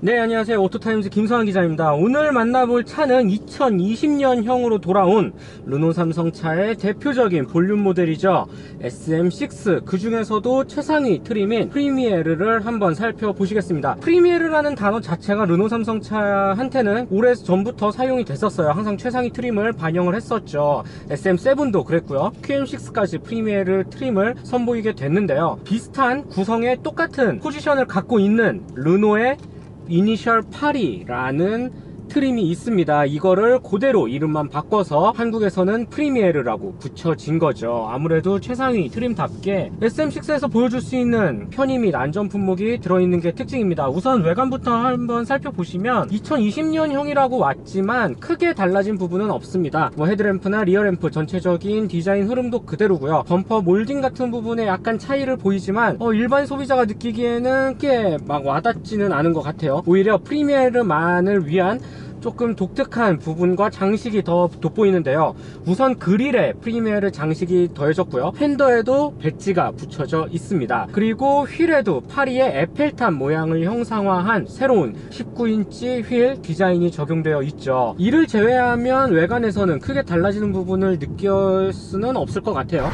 네, 안녕하세요. 오토타임즈 김성환 기자입니다. 오늘 만나볼 차는 2020년형으로 돌아온 르노 삼성차의 대표적인 볼륨 모델이죠. SM6. 그 중에서도 최상위 트림인 프리미에르를 한번 살펴보시겠습니다. 프리미에르라는 단어 자체가 르노 삼성차한테는 오래 전부터 사용이 됐었어요. 항상 최상위 트림을 반영을 했었죠. SM7도 그랬고요. QM6까지 프리미에르 트림을 선보이게 됐는데요. 비슷한 구성의 똑같은 포지션을 갖고 있는 르노의 이니셜 8이라는 트림이 있습니다. 이거를 그대로 이름만 바꿔서 한국에서는 프리미에르라고 붙여진 거죠. 아무래도 최상위 트림답게 SM6에서 보여줄 수 있는 편의 및 안전 품목이 들어있는 게 특징입니다. 우선 외관부터 한번 살펴보시면 2020년형이라고 왔지만 크게 달라진 부분은 없습니다. 헤드램프나 리어램프 전체적인 디자인 흐름도 그대로고요. 범퍼 몰딩 같은 부분에 약간 차이를 보이지만 일반 소비자가 느끼기에는 꽤 막 와닿지는 않은 것 같아요. 오히려 프리미에르만을 위한 조금 독특한 부분과 장식이 더 돋보이는데요. 우선 그릴에 프리미에르 장식이 더해졌고요. 휀더에도 배지가 붙여져 있습니다. 그리고 휠에도 파리의 에펠탑 모양을 형상화한 새로운 19인치 휠 디자인이 적용되어 있죠. 이를 제외하면 외관에서는 크게 달라지는 부분을 느낄 수는 없을 것 같아요.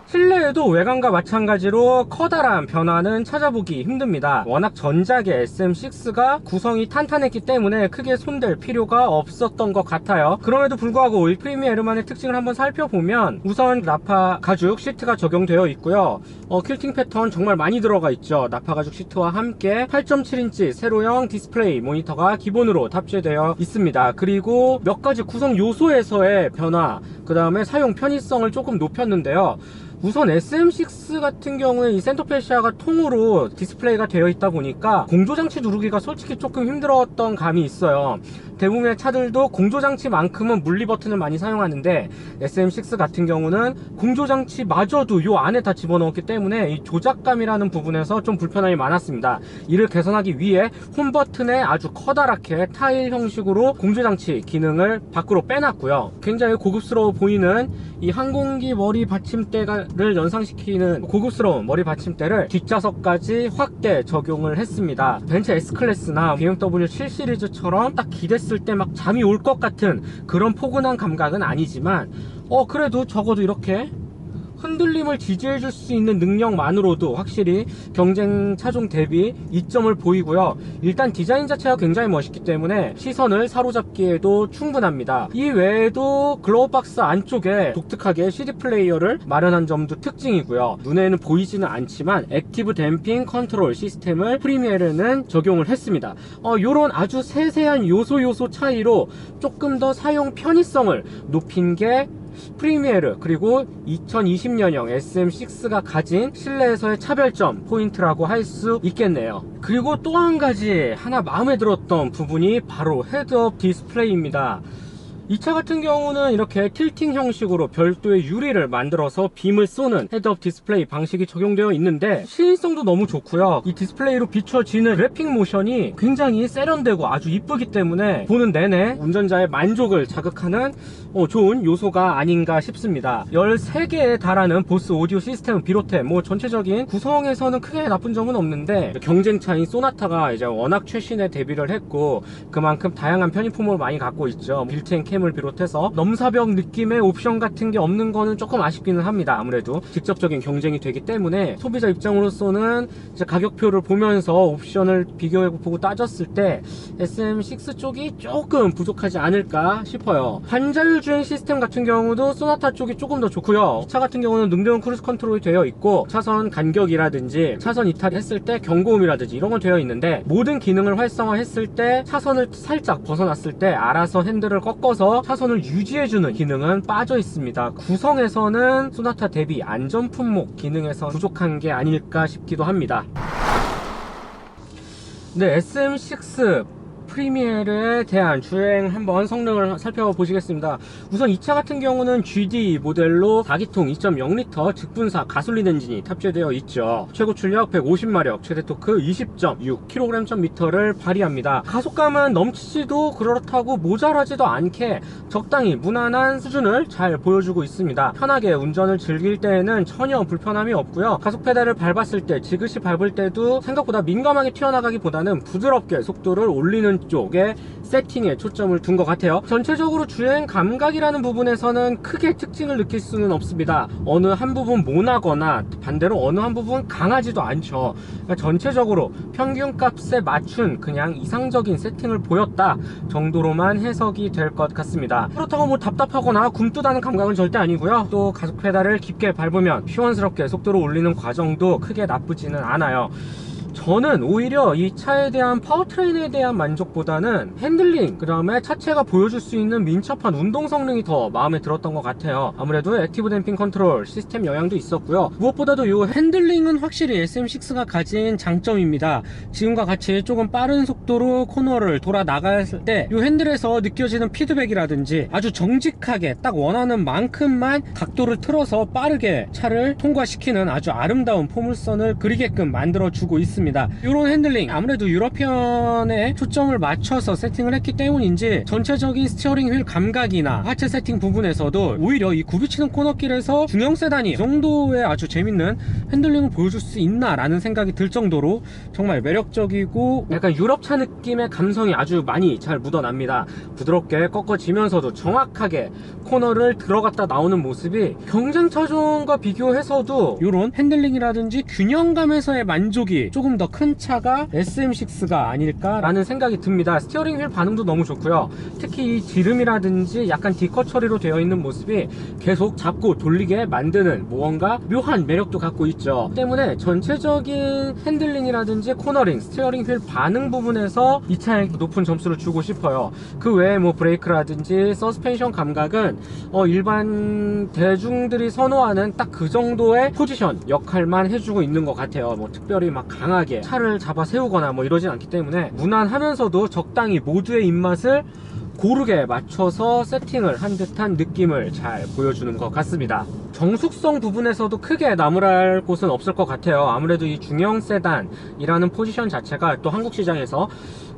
실내에도 외관과 마찬가지로 커다란 변화는 찾아보기 힘듭니다. 워낙 전작의 SM6가 구성이 탄탄했기 때문에 크게 손댈 필요가 없었던 것 같아요. 그럼에도 불구하고 이 프리미에르만의 특징을 한번 살펴보면 우선 나파 가죽 시트가 적용되어 있고요. 퀼팅 패턴 정말 많이 들어가 있죠. 나파 가죽 시트와 함께 8.7인치 세로형 디스플레이 모니터가 기본으로 탑재되어 있습니다. 그리고 몇 가지 구성 요소에서의 변화, 그 다음에 사용 편의성을 조금 높였는데요. 우선 SM6 같은 경우에 이 센터페시아가 통으로 디스플레이가 되어 있다 보니까 공조장치 누르기가 솔직히 조금 힘들었던 감이 있어요. 대부분의 차들도 공조장치만큼은 물리 버튼을 많이 사용하는데 SM6 같은 경우는 공조장치마저도 요 안에 다 집어넣었기 때문에 이 조작감이라는 부분에서 좀 불편함이 많았습니다. 이를 개선하기 위해 홈 버튼에 아주 커다랗게 타일 형식으로 공조장치 기능을 밖으로 빼놨고요. 굉장히 고급스러워 보이는 이 항공기 머리 받침대를 연상시키는 고급스러운 머리 받침대를 뒷좌석까지 확대 적용을 했습니다. 벤츠 S클래스나 BMW 7 시리즈처럼 딱 기댔을 때 막 잠이 올 것 같은 그런 포근한 감각은 아니지만 그래도 적어도 이렇게 흔들림을 지지해 줄 수 있는 능력만으로도 확실히 경쟁 차종 대비 이점을 보이고요. 일단 디자인 자체가 굉장히 멋있기 때문에 시선을 사로잡기에도 충분합니다. 이 외에도 글로우박스 안쪽에 독특하게 CD 플레이어를 마련한 점도 특징이고요. 눈에는 보이지는 않지만 액티브 댐핑 컨트롤 시스템을 프리미에르는 적용을 했습니다. 요런 아주 세세한 요소 차이로 조금 더 사용 편의성을 높인 게 프리미에르, 그리고 2020년형 SM6가 가진 실내에서의 차별점 포인트라고 할 수 있겠네요. 그리고 또 한 가지 하나 마음에 들었던 부분이 바로 헤드업 디스플레이입니다. 이 차 같은 경우는 이렇게 틸팅 형식으로 별도의 유리를 만들어서 빔을 쏘는 헤드업 디스플레이 방식이 적용되어 있는데 시인성도 너무 좋고요. 이 디스플레이로 비춰지는 그래픽 모션이 굉장히 세련되고 아주 이쁘기 때문에 보는 내내 운전자의 만족을 자극하는 좋은 요소가 아닌가 싶습니다. 13개에 달하는 보스 오디오 시스템을 비롯해 전체적인 구성에서는 크게 나쁜 점은 없는데 경쟁차인 소나타가 이제 워낙 최신에 데뷔를 했고 그만큼 다양한 편의 품목을 많이 갖고 있죠. 빌트인 캠을 비롯해서 넘사벽 느낌의 옵션 같은 게 없는 거는 조금 아쉽기는 합니다. 아무래도 직접적인 경쟁이 되기 때문에 소비자 입장으로서는 이제 가격표를 보면서 옵션을 비교해보고 따졌을 때 SM6 쪽이 조금 부족하지 않을까 싶어요. 반자율 주행 시스템 같은 경우도 소나타 쪽이 조금 더 좋고요. 이 차 같은 경우는 능동 크루즈 컨트롤이 되어 있고 차선 간격이라든지 차선 이탈했을 때 경고음이라든지 이런 건 되어 있는데 모든 기능을 활성화했을 때 차선을 살짝 벗어났을 때 알아서 핸들을 꺾어서 차선을 유지해주는 기능은 빠져 있습니다. 구성에서는 소나타 대비 안전 품목 기능에서 부족한 게 아닐까 싶기도 합니다. 네, SM6 프리미에르에 대한 주행 한번 성능을 살펴보시겠습니다. 우선 이 차 같은 경우는 GD 모델로 4기통 2.0L 직분사 가솔린 엔진이 탑재되어 있죠. 최고 출력 150마력, 최대 토크 20.6kg/m를 발휘합니다. 가속감은 넘치지도 그렇다고 모자라지도 않게 적당히 무난한 수준을 잘 보여주고 있습니다. 편하게 운전을 즐길 때에는 전혀 불편함이 없고요. 가속 페달을 밟았을 때, 지그시 밟을 때도 생각보다 민감하게 튀어나가기보다는 부드럽게 속도를 올리는 쪽에 세팅에 초점을 둔 것 같아요. 전체적으로 주행 감각이라는 부분에서는 크게 특징을 느낄 수는 없습니다. 어느 한 부분 모나거나 반대로 어느 한 부분 강하지도 않죠. 그러니까 전체적으로 평균 값에 맞춘 그냥 이상적인 세팅을 보였다 정도로만 해석이 될 것 같습니다. 그렇다고 뭐 답답하거나 굼뜨다는 감각은 절대 아니고요. 또 가속 페달을 깊게 밟으면 시원스럽게 속도를 올리는 과정도 크게 나쁘지는 않아요. 저는 오히려 이 차에 대한 파워트레인에 대한 만족보다는 핸들링, 그 다음에 차체가 보여줄 수 있는 민첩한 운동 성능이 더 마음에 들었던 것 같아요. 아무래도 액티브 댐핑 컨트롤 시스템 영향도 있었고요. 무엇보다도 이 핸들링은 확실히 SM6가 가진 장점입니다. 지금과 같이 조금 빠른 속도로 코너를 돌아 나갔을 때 이 핸들에서 느껴지는 피드백이라든지 아주 정직하게 딱 원하는 만큼만 각도를 틀어서 빠르게 차를 통과시키는 아주 아름다운 포물선을 그리게끔 만들어주고 있습니다. 이런 핸들링, 아무래도 유럽편에 초점을 맞춰서 세팅을 했기 때문인지 전체적인 스티어링 휠 감각이나 하체 세팅 부분에서도 오히려 이 굽이치는 코너길에서 중형 세단이 이 정도의 아주 재밌는 핸들링을 보여줄 수 있나 라는 생각이 들 정도로 정말 매력적이고 약간 유럽차 느낌의 감성이 아주 많이 잘 묻어납니다. 부드럽게 꺾어지면서도 정확하게 코너를 들어갔다 나오는 모습이 경쟁차종과 비교해서도 이런 핸들링이라든지 균형감에서의 만족이 조금 더 큰 차가 SM6가 아닐까라는 생각이 듭니다. 스티어링 휠 반응도 너무 좋고요. 특히 이 지름이라든지 약간 D컷 처리로 되어 있는 모습이 계속 잡고 돌리게 만드는 무언가 묘한 매력도 갖고 있죠. 때문에 전체적인 핸들링이라든지 코너링, 스티어링 휠 반응 부분에서 이 차에 높은 점수를 주고 싶어요. 그 외에 뭐 브레이크라든지 서스펜션 감각은 일반 대중들이 선호하는 딱 그 정도의 포지션 역할만 해주고 있는 것 같아요. 뭐 특별히 막 강하게 차를 잡아 세우거나 뭐 이러진 않기 때문에 무난하면서도 적당히 모두의 입맛을 고르게 맞춰서 세팅을 한 듯한 느낌을 잘 보여주는 것 같습니다. 정숙성 부분에서도 크게 나무랄 곳은 없을 것 같아요. 아무래도 이 중형 세단이라는 포지션 자체가 또 한국 시장에서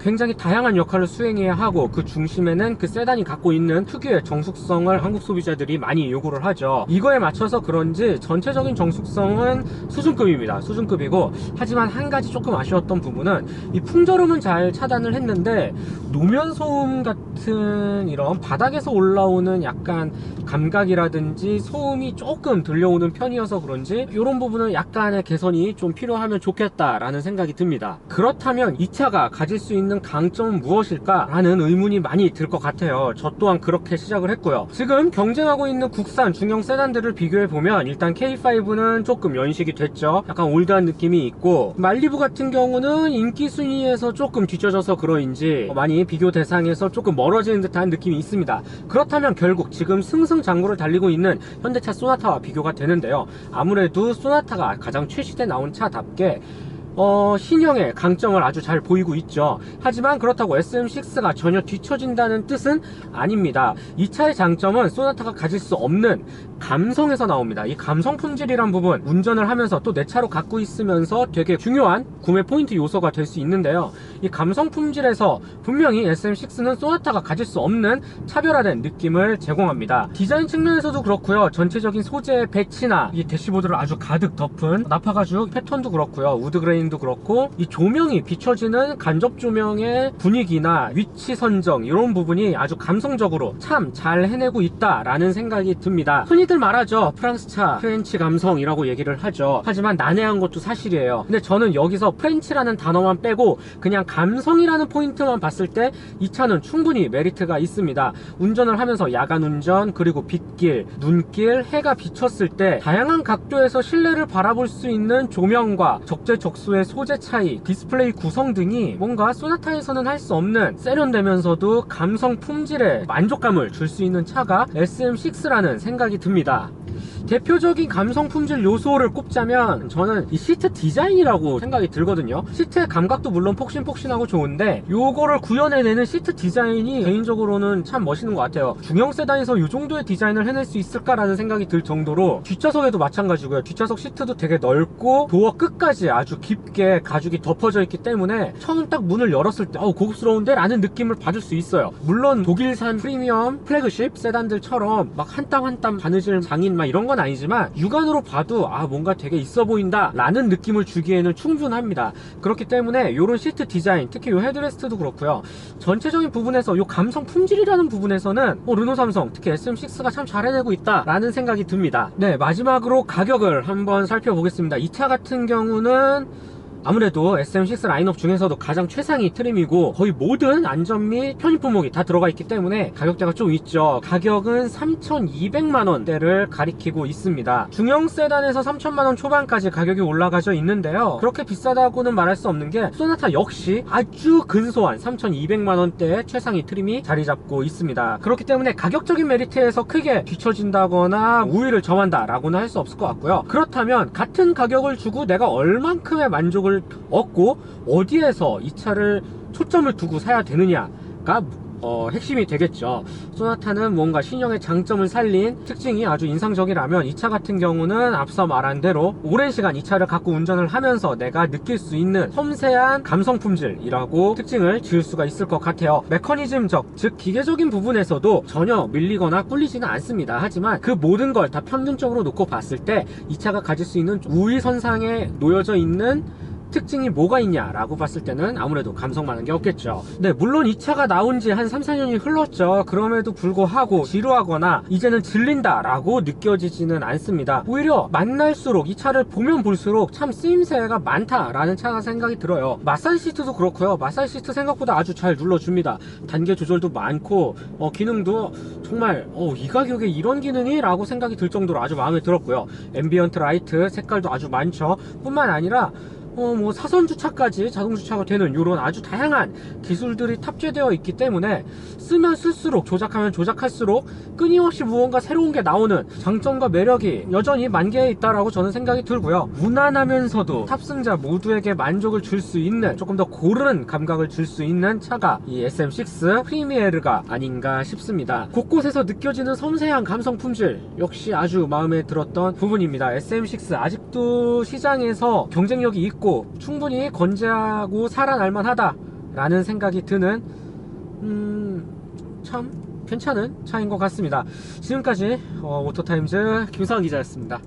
굉장히 다양한 역할을 수행해야 하고 그 중심에는 그 세단이 갖고 있는 특유의 정숙성을 한국 소비자들이 많이 요구를 하죠. 이거에 맞춰서 그런지 전체적인 정숙성은 수준급입니다. 수준급이고, 하지만 한 가지 조금 아쉬웠던 부분은 이 풍절음은 잘 차단을 했는데 노면 소음 같은 이런 바닥에서 올라오는 약간 감각이라든지 소음이 조금 들려오는 편이어서 그런지 이런 부분은 약간의 개선이 좀 필요하면 좋겠다라는 생각이 듭니다. 그렇다면 이 차가 가질 수 있는 강점은 무엇일까? 라는 의문이 많이 들 것 같아요. 저 또한 그렇게 시작을 했고요. 지금 경쟁하고 있는 국산 중형 세단들을 비교해보면 일단 K5는 조금 연식이 됐죠. 약간 올드한 느낌이 있고, 말리부 같은 경우는 인기 순위에서 조금 뒤쳐져서 그러인지 많이 비교 대상에서 조금 멀어지는 듯한 느낌이 있습니다. 그렇다면 결국 지금 승승장구를 달리고 있는 현대차 소나타와 비교가 되는데요. 아무래도 소나타가 가장 최신에 나온 차답게 신형의 강점을 아주 잘 보이고 있죠. 하지만 그렇다고 SM6가 전혀 뒤처진다는 뜻은 아닙니다. 이 차의 장점은 소나타가 가질 수 없는 감성에서 나옵니다. 이 감성 품질이란 부분, 운전을 하면서 또 내 차로 갖고 있으면서 되게 중요한 구매 포인트 요소가 될 수 있는데요. 이 감성 품질에서 분명히 SM6는 소나타가 가질 수 없는 차별화된 느낌을 제공합니다. 디자인 측면에서도 그렇고요. 전체적인 소재의 배치나 이 대시보드를 아주 가득 덮은 나파가죽 패턴도 그렇고요. 우드그레인도 그렇고, 이 조명이 비춰지는 간접 조명의 분위기나 위치 선정, 이런 부분이 아주 감성적으로 참 잘 해내고 있다라는 생각이 듭니다. 흔히들 말하죠. 프랑스차 프렌치 감성이라고 얘기를 하죠. 하지만 난해한 것도 사실이에요. 근데 저는 여기서 프렌치라는 단어만 빼고 그냥 감성이라는 포인트만 봤을 때 이 차는 충분히 메리트가 있습니다. 운전을 하면서 야간 운전, 그리고 빗길, 눈길, 해가 비쳤을 때 다양한 각도에서 실내를 바라볼 수 있는 조명과 적재적소의 소재 차이, 디스플레이 구성 등이 뭔가 소나타에서는 할 수 없는 세련되면서도 감성 품질에 만족감을 줄 수 있는 차가 SM6라는 생각이 듭니다. 대표적인 감성 품질 요소를 꼽자면 저는 이 시트 디자인이라고 생각이 들거든요. 시트의 감각도 물론 폭신폭신하고 좋은데 요거를 구현해내는 시트 디자인이 개인적으로는 참 멋있는 것 같아요. 중형 세단에서 이 정도의 디자인을 해낼 수 있을까라는 생각이 들 정도로, 뒷좌석에도 마찬가지고요. 뒷좌석 시트도 되게 넓고 도어 끝까지 아주 깊게 가죽이 덮어져 있기 때문에 처음 딱 문을 열었을 때 고급스러운데? 라는 느낌을 받을 수 있어요. 물론 독일산 프리미엄 플래그십 세단들처럼 막 한 땀 한 땀 바느질 장인 막 이런 건 아니지만 육안으로 봐도 뭔가 되게 있어 보인다 라는 느낌을 주기에는 충분합니다. 그렇기 때문에 요런 시트 디자인, 특히 요 헤드레스트도 그렇고요, 전체적인 부분에서 요 감성 품질이라는 부분에서는 르노 삼성, 특히 SM6가 참 잘 해내고 있다 라는 생각이 듭니다. 네, 마지막으로 가격을 한번 살펴보겠습니다. 이 차 같은 경우는 아무래도 SM6 라인업 중에서도 가장 최상위 트림이고 거의 모든 안전 및 편의 품목이 다 들어가 있기 때문에 가격대가 좀 있죠. 가격은 3,200만원대를 가리키고 있습니다. 중형 세단에서 3,000만원 초반까지 가격이 올라가져 있는데요, 그렇게 비싸다고는 말할 수 없는 게 소나타 역시 아주 근소한 3,200만원대의 최상위 트림이 자리 잡고 있습니다. 그렇기 때문에 가격적인 메리트에서 크게 뒤처진다거나 우위를 점한다 라고는 할 수 없을 것 같고요. 그렇다면 같은 가격을 주고 내가 얼만큼의 만족을 얻고 어디에서 이 차를 초점을 두고 사야 되느냐가 핵심이 되겠죠. 소나타는 뭔가 신형의 장점을 살린 특징이 아주 인상적이라면 이 차 같은 경우는 앞서 말한 대로 오랜 시간 이 차를 갖고 운전을 하면서 내가 느낄 수 있는 섬세한 감성 품질이라고 특징을 지을 수가 있을 것 같아요. 메커니즘적, 즉 기계적인 부분에서도 전혀 밀리거나 꿀리지는 않습니다. 하지만 그 모든 걸 다 평균적으로 놓고 봤을 때 이 차가 가질 수 있는 우위선상에 놓여져 있는 특징이 뭐가 있냐라고 봤을 때는 아무래도 감성만한 게 없겠죠. 네, 물론 이 차가 나온 지 한 3, 4년이 흘렀죠. 그럼에도 불구하고 지루하거나 이제는 질린다 라고 느껴지지는 않습니다. 오히려 만날수록, 이 차를 보면 볼수록 참 쓰임새가 많다라는 차가 생각이 들어요. 마사지 시트도 그렇고요. 마사지 시트 생각보다 아주 잘 눌러줍니다. 단계 조절도 많고 기능도 정말 이 가격에 이런 기능이? 라고 생각이 들 정도로 아주 마음에 들었고요. 앰비언트 라이트 색깔도 아주 많죠. 뿐만 아니라 사선 주차까지 자동 주차가 되는 이런 아주 다양한 기술들이 탑재되어 있기 때문에 쓰면 쓸수록, 조작하면 조작할수록 끊임없이 무언가 새로운 게 나오는 장점과 매력이 여전히 만개해 있다라고 저는 생각이 들고요. 무난하면서도 탑승자 모두에게 만족을 줄 수 있는, 조금 더 고른 감각을 줄 수 있는 차가 이 SM6 프리미에르가 아닌가 싶습니다. 곳곳에서 느껴지는 섬세한 감성 품질 역시 아주 마음에 들었던 부분입니다. SM6 아직도 시장에서 경쟁력이 있고 충분히 건재하고 살아날만 하다 라는 생각이 드는 참 괜찮은 차인 것 같습니다. 지금까지 오토타임즈 김상환 기자였습니다.